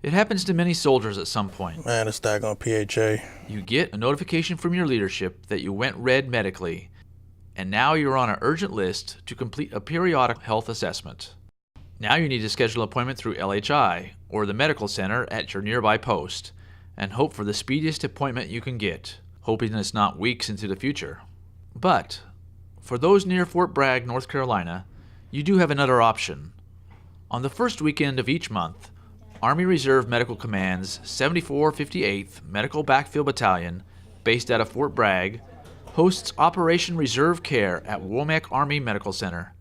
It happens to many soldiers at some point. Man, it's daggone PHA. You get a notification from your leadership that you went red medically, and now you're on an urgent list to complete a periodic health assessment. Now you need to schedule an appointment through LHI or the medical center at your nearby post and hope for the speediest appointment you can get, hoping it's not weeks into the future. But for those near Fort Bragg, North Carolina, you do have another option. On the first weekend of each month, Army Reserve Medical Command's 7458th Medical Backfill Battalion, based out of Fort Bragg, hosts Operation Reserve Care at Womack Army Medical Center.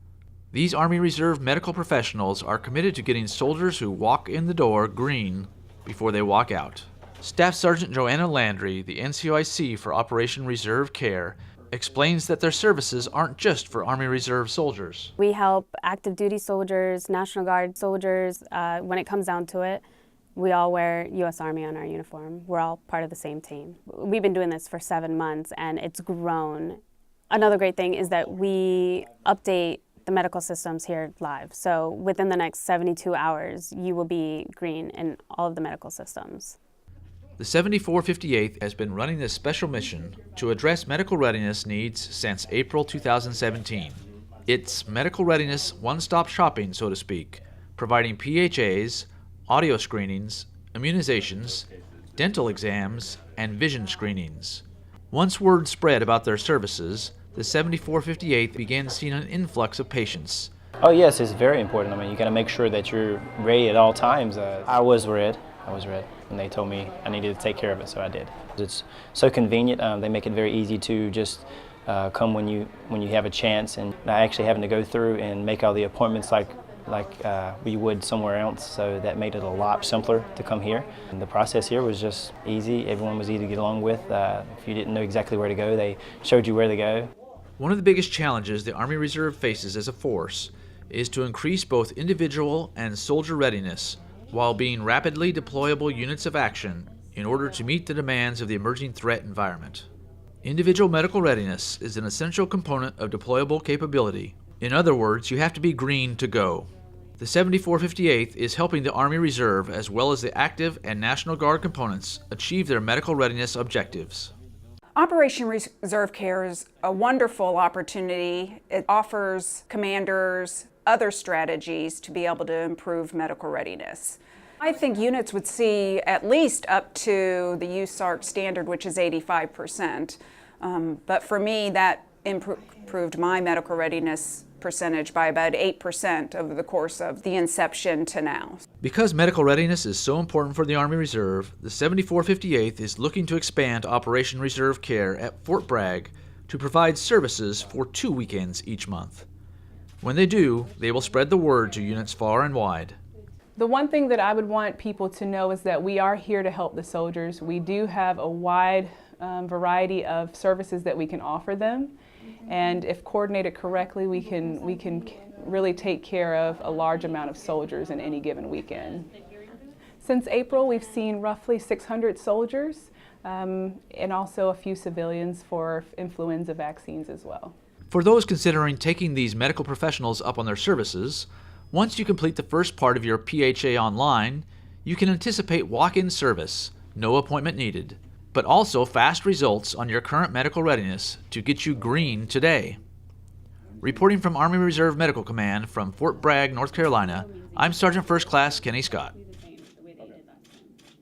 These Army Reserve medical professionals are committed to getting soldiers who walk in the door green before they walk out. Staff Sergeant Johanna Landry, the NCOIC for Operation Reserve Care, explains that their services aren't just for Army Reserve soldiers. We help active duty soldiers, National Guard soldiers. When it comes down to it, we all wear U.S. Army on our uniform. We're all part of the same team. We've been doing this for 7 months and it's grown. Another great thing is that we update the medical systems here live. So within the next 72 hours, you will be green in all of the medical systems. The 7458th has been running this special mission to address medical readiness needs since April 2017. It's medical readiness one-stop shopping, so to speak, providing PHAs, audio screenings, immunizations, dental exams, and vision screenings. Once word spread about their services, the 7458th began seeing an influx of patients. Oh yes, it's very important. I mean, you got to make sure that you're ready at all times. I was red, and they told me I needed to take care of it, so I did. It's so convenient. They make it very easy to just come when you have a chance, and not actually having to go through and make all the appointments like we would somewhere else. So that made it a lot simpler to come here. And the process here was just easy. Everyone was easy to get along with. If you didn't know exactly where to go, they showed you where to go. One of the biggest challenges the Army Reserve faces as a force is to increase both individual and soldier readiness while being rapidly deployable units of action in order to meet the demands of the emerging threat environment. Individual medical readiness is an essential component of deployable capability. In other words, you have to be green to go. The 7458th is helping the Army Reserve as well as the active and National Guard components achieve their medical readiness objectives. Operation Reserve Care is a wonderful opportunity. It offers commanders other strategies to be able to improve medical readiness. I think units would see at least up to the USARC standard, which is 85%. But for me, that improved my medical readiness percentage by about 8% over the course of the inception to now. Because medical readiness is so important for the Army Reserve, the 7458th is looking to expand Operation Reserve Care at Fort Bragg to provide services for 2 weekends each month. When they do, they will spread the word to units far and wide. The one thing that I would want people to know is that we are here to help the soldiers. We do have a wide variety of services that we can offer them. And if coordinated correctly, we can really take care of a large amount of soldiers in any given weekend. Since April, we've seen roughly 600 soldiers and also a few civilians for influenza vaccines as well. For those considering taking these medical professionals up on their services, once you complete the first part of your PHA online, you can anticipate walk-in service, no appointment needed, but also fast results on your current medical readiness to get you green today. Reporting from Army Reserve Medical Command from Fort Bragg, North Carolina, I'm Sergeant First Class Kenny Scott.